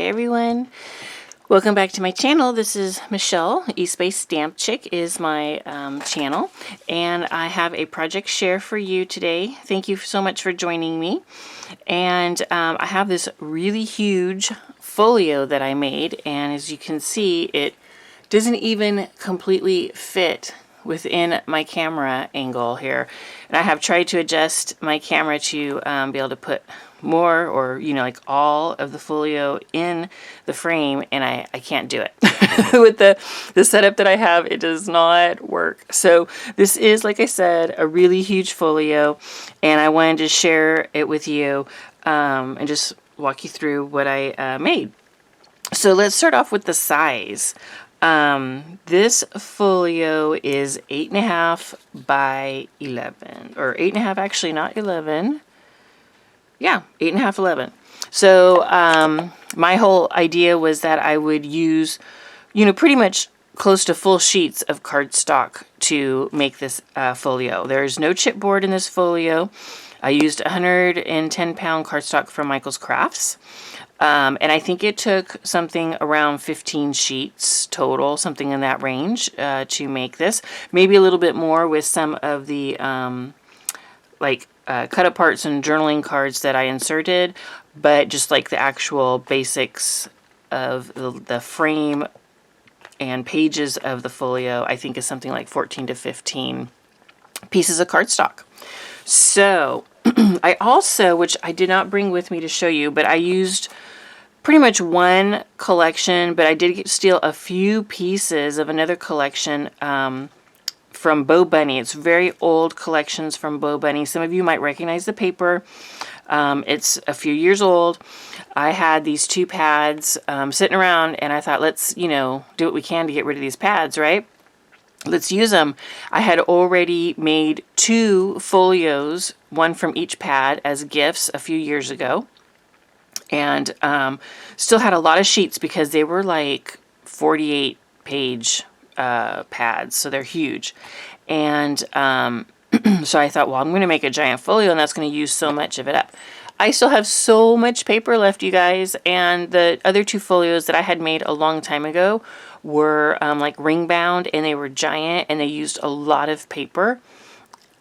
everyone, welcome back to my channel. This is Michelle. East-Bay Stamp Chick is my channel, and I have a project share for you today. Thank you so much for joining me. And I have this really huge folio that I made, and as you can see, it doesn't even completely fit within my camera angle here. And I have tried to adjust my camera to be able to put more, or like all of the folio in the frame, and I can't do it. With the setup that I have, it does not work. So this is, like I said, a really huge folio, and I wanted to share it with you and just walk you through what I made. So let's start off with the size. This folio is 8.5 by 11, or 8.5, actually, not 11. Yeah, 8.5, 11. So my whole idea was that I would use, pretty much close to full sheets of cardstock to make this folio. There's no chipboard in this folio. I used 110-pound cardstock from Michael's Crafts. And I think it took something around 15 sheets total, something in that range, to make this. Maybe a little bit more with some of the cut aparts and journaling cards that I inserted, but just like the actual basics of the frame and pages of the folio, I think is something like 14 to 15 pieces of cardstock. So I also, which I did not bring with me to show you, but I used pretty much one collection, but I did steal a few pieces of another collection from Bo Bunny. It's very old collections from Bo Bunny. Some of you might recognize the paper. It's a few years old. I had these two pads sitting around, and I thought, let's, do what we can to get rid of these pads, right? Let's use them. I had already made 2 folios, one from each pad, as gifts a few years ago. And still had a lot of sheets because they were like 48-page pads, so they're huge. And so I thought, well, I'm going to make a giant folio, and that's going to use so much of it up. I still have so much paper left, you guys, and the other 2 folios that I had made a long time ago were like ring bound, and they were giant, and they used a lot of paper,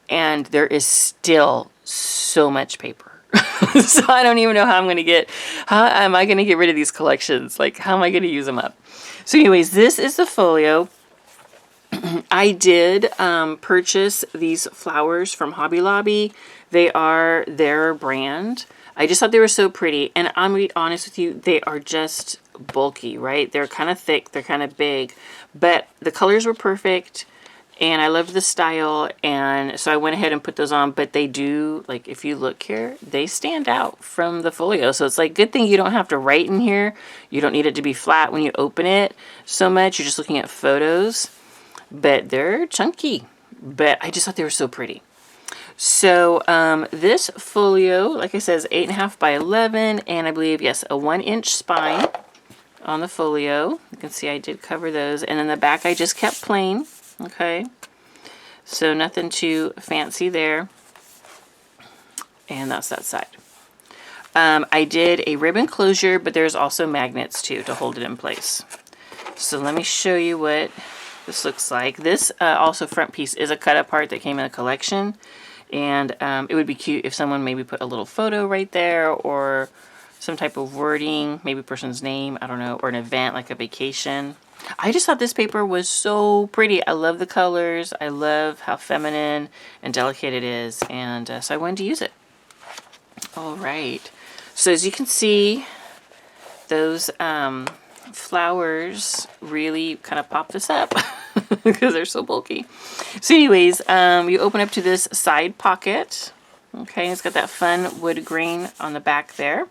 and there is still so much paper. So I don't even know how am I going to get rid of these collections? Like, how am I going to use them up? So anyways, this is the folio. I did purchase these flowers from Hobby Lobby. They are their brand. I just thought they were so pretty. And I'm going to be honest with you, they are just bulky, right? They're kind of thick. They're kind of big. But the colors were perfect. And I loved the style. And so I went ahead and put those on. But they do, like, if you look here, they stand out from the folio. So it's like, good thing you don't have to write in here. You don't need it to be flat when you open it so much. You're just looking at photos. But they're chunky. But I just thought they were so pretty. So this folio, like I said, is 8.5 by 11. And I believe, yes, a 1-inch spine on the folio. You can see I did cover those. And then the back I just kept plain. Okay. So nothing too fancy there. And that's that side. I did a ribbon closure, but there's also magnets too to hold it in place. So let me show you what this looks like. This also front piece is a cut apart that came in a collection, and it would be cute if someone maybe put a little photo right there, or some type of wording, maybe a person's name, I don't know, or an event like a vacation. I just thought this paper was so pretty. I love the colors. I love how feminine and delicate it is, and so I wanted to use it. All right. So as you can see, those flowers really kind of pop this up because they're so bulky. So anyways, you open up to this side pocket. Okay, it's got that fun wood grain on the back there.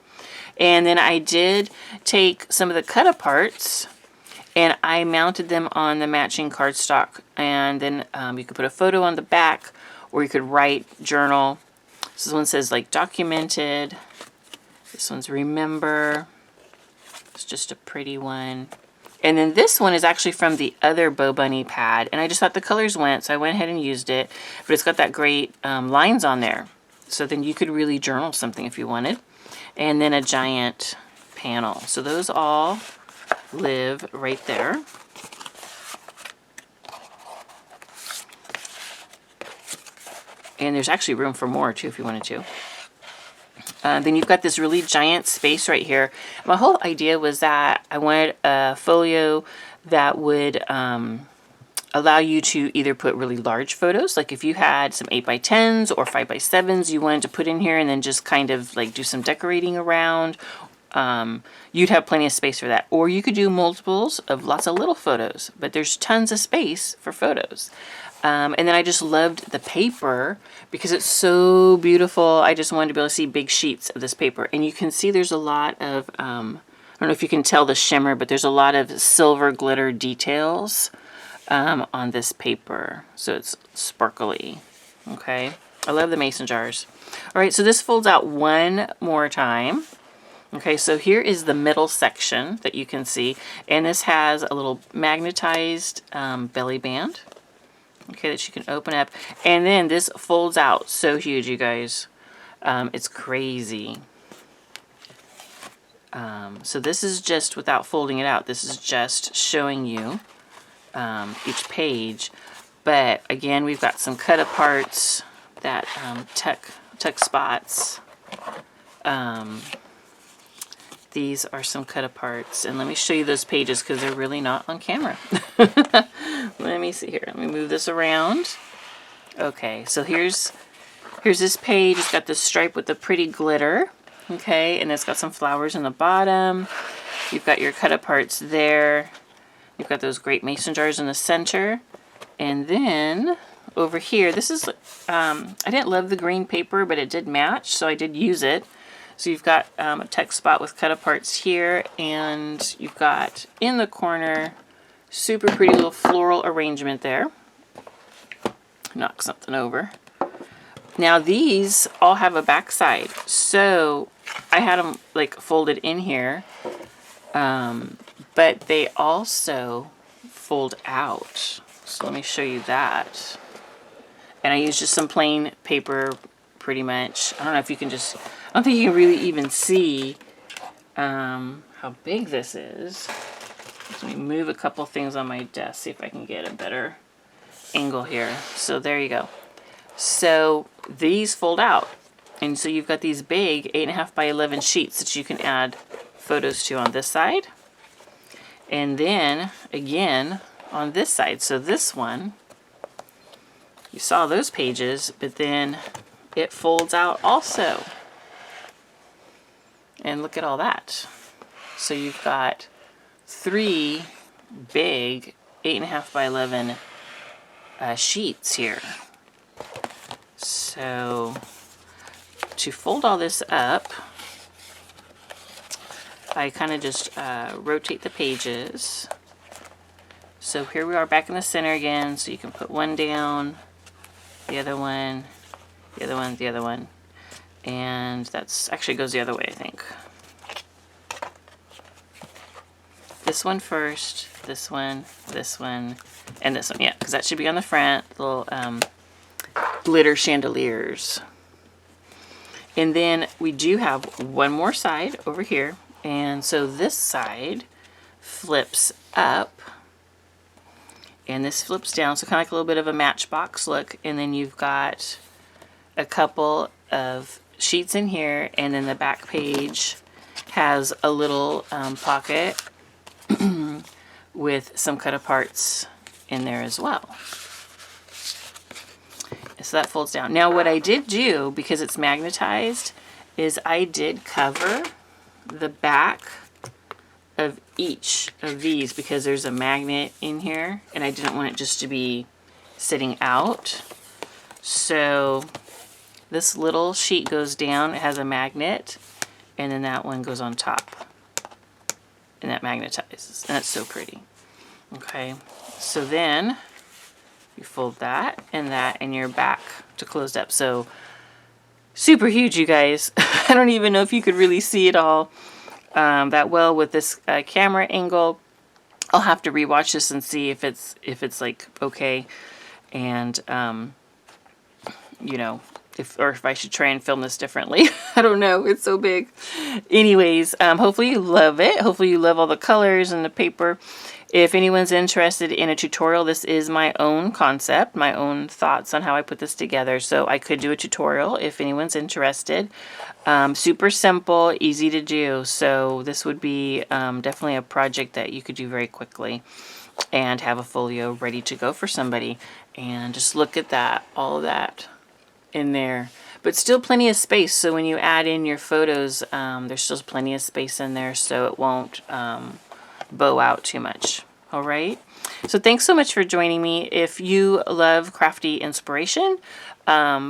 And then I did take some of the cut aparts and I mounted them on the matching cardstock. And then you could put a photo on the back, or you could write journal. This one says like documented. This one's remember. It's just a pretty one. And then this one is actually from the other Bo Bunny pad. And I just thought the colors went, so I went ahead and used it. But it's got that great lines on there. So then you could really journal something if you wanted. And then a giant panel. So those all live right there. And there's actually room for more too if you wanted to. Then you've got this really giant space right here. My whole idea was that I wanted a folio that would allow you to either put really large photos, like if you had some 8x10s or 5x7s you wanted to put in here and then just kind of like do some decorating around, you'd have plenty of space for that. Or you could do multiples of lots of little photos, but there's tons of space for photos. And then I just loved the paper because it's so beautiful. I just wanted to be able to see big sheets of this paper. And you can see there's a lot of, I don't know if you can tell the shimmer, but there's a lot of silver glitter details on this paper. So it's sparkly. Okay. I love the mason jars. All right. So this folds out one more time. Okay. So here is the middle section that you can see. And this has a little magnetized belly band. Okay, that you can open up. And then this folds out so huge, you guys. It's crazy. So this is just without folding it out. This is just showing you each page. But again, we've got some cut aparts that tuck spots. These are some cut aparts. And let me show you those pages because they're really not on camera. Let me see here. Let me move this around. Okay, so here's this page. It's got this stripe with the pretty glitter. Okay, and it's got some flowers in the bottom. You've got your cut aparts there. You've got those great mason jars in the center. And then over here, this is, I didn't love the green paper, but it did match, so I did use it. So you've got a text spot with cut aparts here, and you've got in the corner, super pretty little floral arrangement there. Knock something over. Now these all have a back side, so I had them like folded in here, but they also fold out. So let me show you that. And I used just some plain paper, pretty much. I don't know if you can just, I don't think you can really even see how big this is. Let me move a couple things on my desk, see if I can get a better angle here. So there you go. So these fold out. And so you've got these big 8.5 by 11 sheets that you can add photos to on this side. And then again on this side. So this one, you saw those pages, but then it folds out also. And look at all that. So you've got 3 big 8.5 by 11 sheets here. So to fold all this up, I kind of just rotate the pages. So here we are back in the center again. So you can put one down, the other one, the other one, the other one. And that's actually goes the other way, I think. This one first, this one, and this one. Yeah, because that should be on the front. Little glitter chandeliers. And then we do have one more side over here. And so this side flips up. And this flips down, so kind of like a little bit of a matchbox look. And then you've got a couple of sheets in here. And then the back page has a little pocket with some cut aparts in there as well. So that folds down. Now what I did do, because it's magnetized, is I did cover the back of each of these because there's a magnet in here and I didn't want it just to be sitting out. So this little sheet goes down, it has a magnet, and then that one goes on top. And that magnetizes. And that's so pretty. Okay, so then you fold that and you're back to closed up. So super huge, you guys. I don't even know if you could really see it all that well with this camera angle. I'll have to rewatch this and see if it's like okay, and you know, if I should try and film this differently. I don't know. It's so big. Anyways, hopefully you love it. Hopefully you love all the colors and the paper. If anyone's interested in a tutorial, this is my own concept, my own thoughts on how I put this together. So I could do a tutorial if anyone's interested. Super simple, easy to do. So this would be definitely a project that you could do very quickly and have a folio ready to go for somebody. And just look at that, all of that in there. But still plenty of space. So when you add in your photos, there's still plenty of space in there so it won't bow out too much. All right. So thanks so much for joining me. If you love crafty inspiration,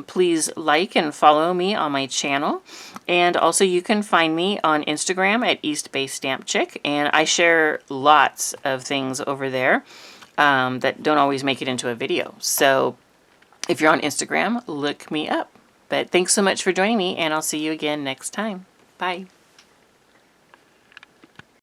please like and follow me on my channel. And also you can find me on Instagram at East Bay Stamp Chick. And I share lots of things over there that don't always make it into a video. So if you're on Instagram, look me up. But thanks so much for joining me, and I'll see you again next time. Bye.